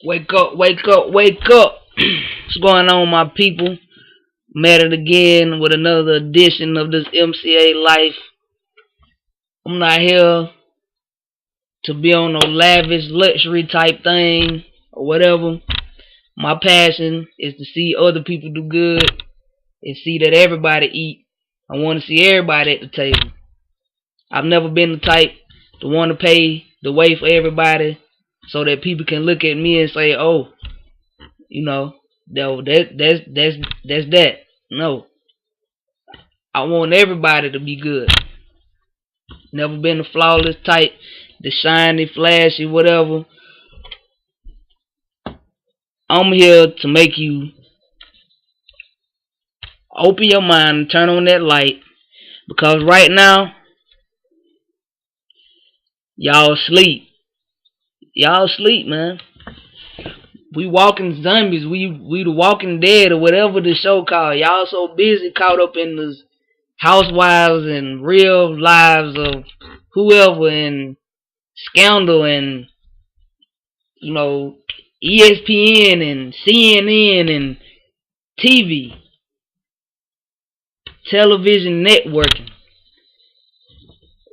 Wake up, wake up, wake up. What's going on, my people? I'm at it again with another edition of this MCA life. I'm not here to be on no lavish luxury type thing or whatever. My passion is to see other people do good and see that everybody eat. I want to see everybody at the table. I've never been the type to want to pay the way for everybody so that people can look at me and say, oh, you know, that's that. No. I want everybody to be good. Never been the flawless type, the shiny, flashy, whatever. I'm here to make you open your mind and turn on that light. Because right now, y'all sleep. Y'all sleep, man. We walking zombies. We the walking dead or whatever the show called. Y'all so busy caught up in this housewives and real lives of whoever and scandal and ESPN and CNN and TV, television networking.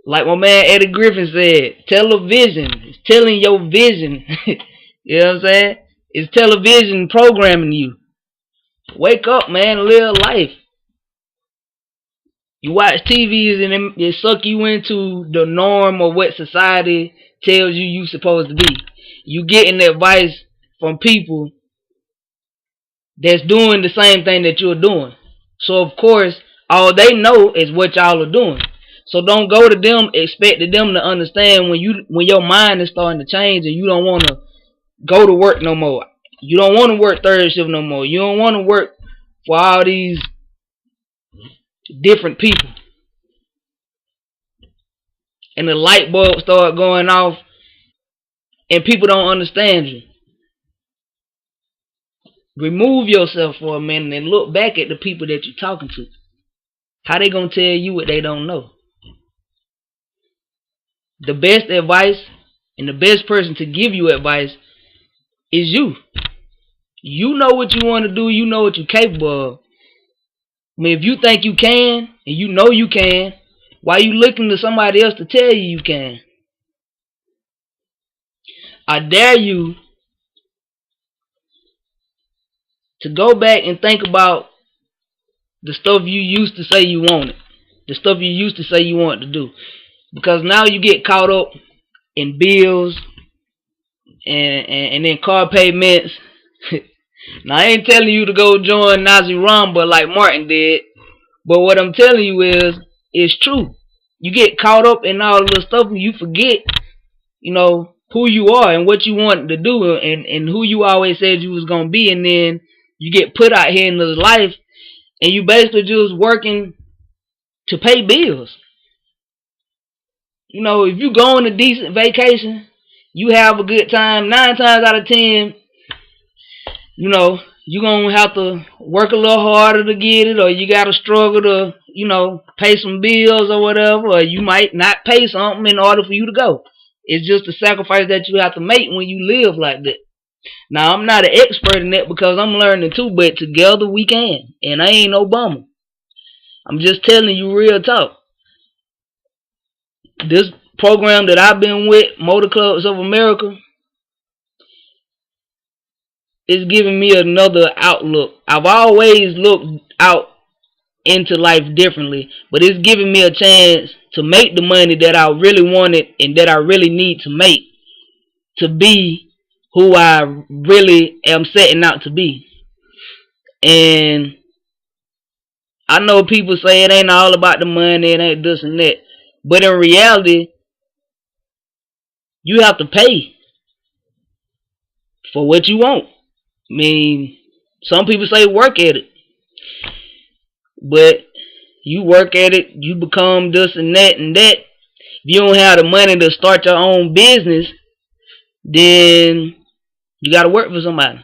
Like my man Eddie Griffin said, television is telling your vision. You know what I'm saying? It's television programming you. Wake up, man, live life. You watch TVs and it suck you into the norm of what society tells you supposed to be. You getting advice from people that's doing the same thing that you're doing. So of course, all they know is what y'all are doing. So don't go to them expecting them to understand when your mind is starting to change and you don't want to go to work no more. You don't want to work third shift no more. You don't want to work for all these different people. And the light bulb start going off and people don't understand you. Remove yourself for a minute and look back at the people that you're talking to. How they gonna tell you what they don't know? The best advice and the best person to give you advice is you. You know what you want to do. You know what you're capable of. I mean, if you think you can and you know you can, why are you looking to somebody else to tell you can? I dare you to go back and think about the stuff you used to say you wanted. The stuff you used to say you wanted to do. Because now you get caught up in bills and then car payments. Now I ain't telling you to go join Nazi Rumba like Martin did. But what I'm telling you is, it's true. You get caught up in all the stuff and you forget, who you are and what you want to do and who you always said you was going to be. And then you get put out here in this life and you basically just working to pay bills. If you go on a decent vacation, you have a good time, 9 times out of 10, you're going to have to work a little harder to get it, or you got to struggle to, pay some bills or whatever, or you might not pay something in order for you to go. It's just a sacrifice that you have to make when you live like that. Now, I'm not an expert in that because I'm learning too, but together we can. And I ain't no bummer. I'm just telling you real talk. This program that I've been with, Motor Clubs of America, is giving me another outlook. I've always looked out into life differently, but it's giving me a chance to make the money that I really wanted and that I really need to make to be who I really am setting out to be. And I know people say it ain't all about the money, it ain't this and that. But in reality, you have to pay for what you want. I mean, some people say work at it. But you work at it, you become this and that and that. If you don't have the money to start your own business, then you got to work for somebody.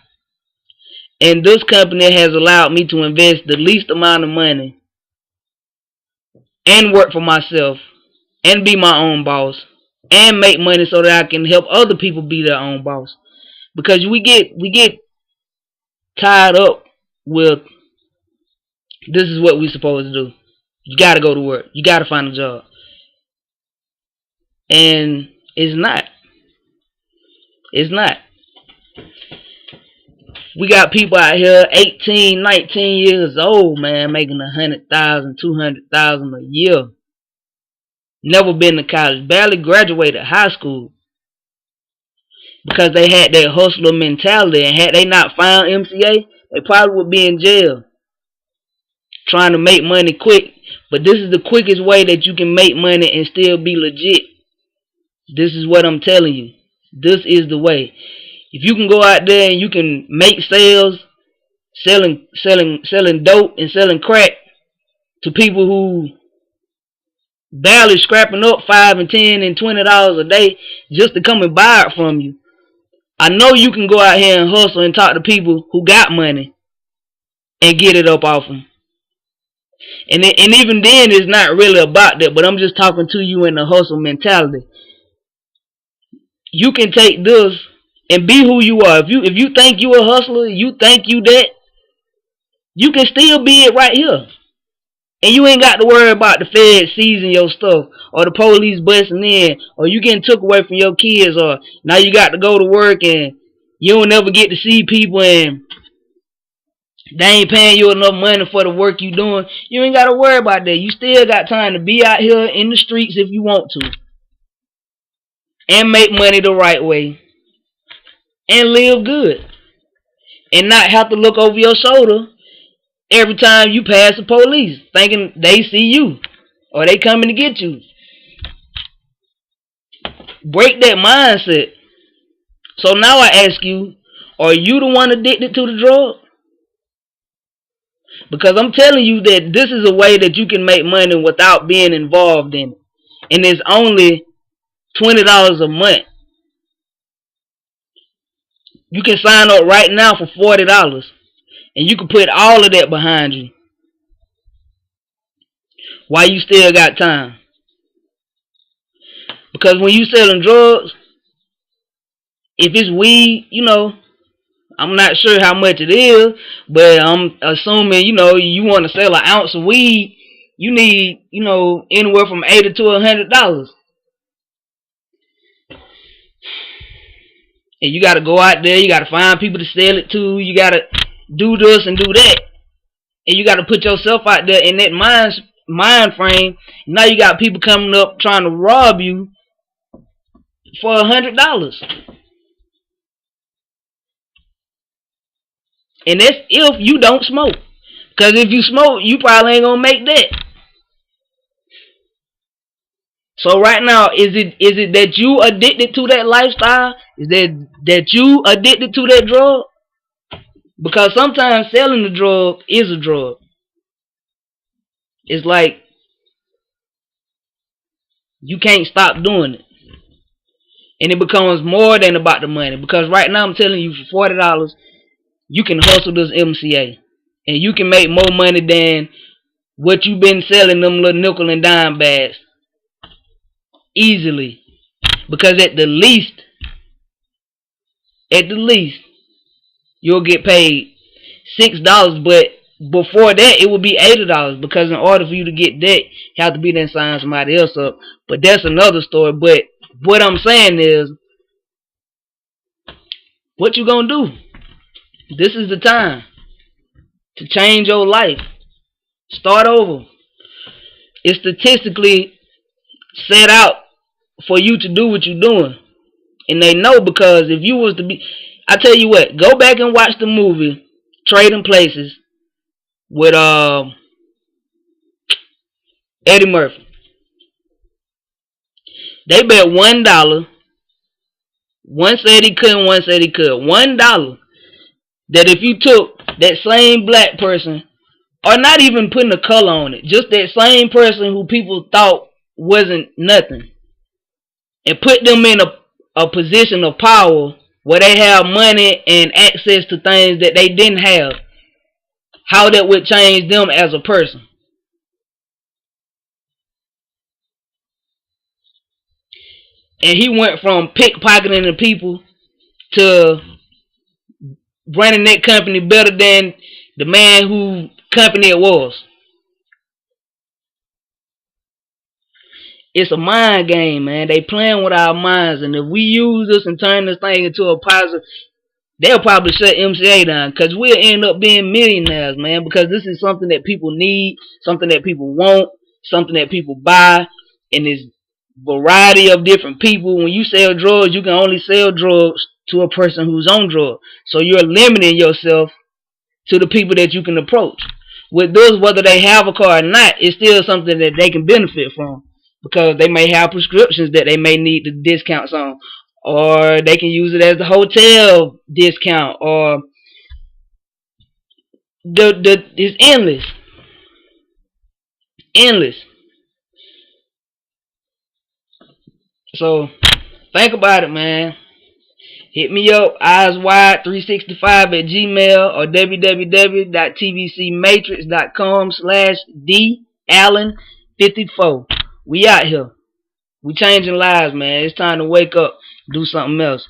And this company has allowed me to invest the least amount of money and work for myself and be my own boss and make money so that I can help other people be their own boss. Because we get tied up with this is what we supposed to do. You gotta go to work. You gotta find a job. And it's not. It's not. We got people out here 18, 19 years old, man, making 100,000, 200,000 a year. Never been to college. Barely graduated high school. Because they had that hustler mentality. And had they not found MCA, they probably would be in jail. Trying to make money quick. But this is the quickest way that you can make money and still be legit. This is what I'm telling you. This is the way. If you can go out there and you can make sales, selling dope and selling crack to people who barely scrapping up $5 and $10 and $20 a day just to come and buy it from you. I know you can go out here and hustle and talk to people who got money and get it up off them. And even then, it's not really about that. But I'm just talking to you in the hustle mentality. You can take this and be who you are. If you think you a hustler, you think you that, you can still be it right here. And you ain't got to worry about the feds seizing your stuff, or the police busting in, or you getting took away from your kids, or now you got to go to work and you don't ever get to see people and they ain't paying you enough money for the work you doing. You ain't got to worry about that. You still got time to be out here in the streets if you want to. And make money the right way. And live good. And not have to look over your shoulder every time you pass the police, thinking they see you or they coming to get you. Break that mindset. So now I ask you, are you the one addicted to the drug? Because I'm telling you that this is a way that you can make money without being involved in it. And it's only $20 a month. You can sign up right now for $40. And you can put all of that behind you. While you still got time. Because when you selling drugs, if it's weed, I'm not sure how much it is, but I'm assuming, you want to sell an ounce of weed, you need, anywhere from $80 to $100. And you got to go out there, you got to find people to sell it to, you got to do this and do that. And you got to put yourself out there in that mind frame. Now you got people coming up trying to rob you for $100. And that's if you don't smoke. Because if you smoke, you probably ain't going to make that. So right now, is it that you addicted to that lifestyle? Is that you addicted to that drug? Because sometimes selling the drug is a drug. It's like you can't stop doing it. And it becomes more than about the money. Because right now I'm telling you, for $40, you can hustle this MCA. And you can make more money than what you've been selling them little nickel and dime bags. Easily. Because at the least, you'll get paid $6. But before that, it would be $80. Because in order for you to get that, you have to be there and sign somebody else up. But that's another story. But what I'm saying is, what you gonna do? This is the time to change your life. Start over. It's statistically set out for you to do what you're doing. And they know, because if you was to be, I tell you what, go back and watch the movie Trading Places with Eddie Murphy. They bet $1. One said he couldn't, one said he could. $1. That if you took that same black person, or not even putting a color on it, just that same person who people thought wasn't nothing, and put them in a position of power where they have money and access to things that they didn't have, how that would change them as a person. And he went from pickpocketing the people to running that company better than the man who company it was. It's a mind game, man. They playing with our minds, and if we use this and turn this thing into a positive, they'll probably shut MCA down because we'll end up being millionaires, man. Because this is something that people need, something that people want, something that people buy, and there's variety of different people. When you sell drugs, you can only sell drugs to a person who's on drugs. So you're limiting yourself to the people that you can approach. With those, whether they have a car or not, it's still something that they can benefit from because they may have prescriptions that they may need the discounts on, or they can use it as the hotel discount, or it's endless. So think about it, man. Hit me up, eyeswide365 at gmail or www.tvcmatrix.com/dallen54. We out here. We changing lives, man. It's time to wake up, do something else.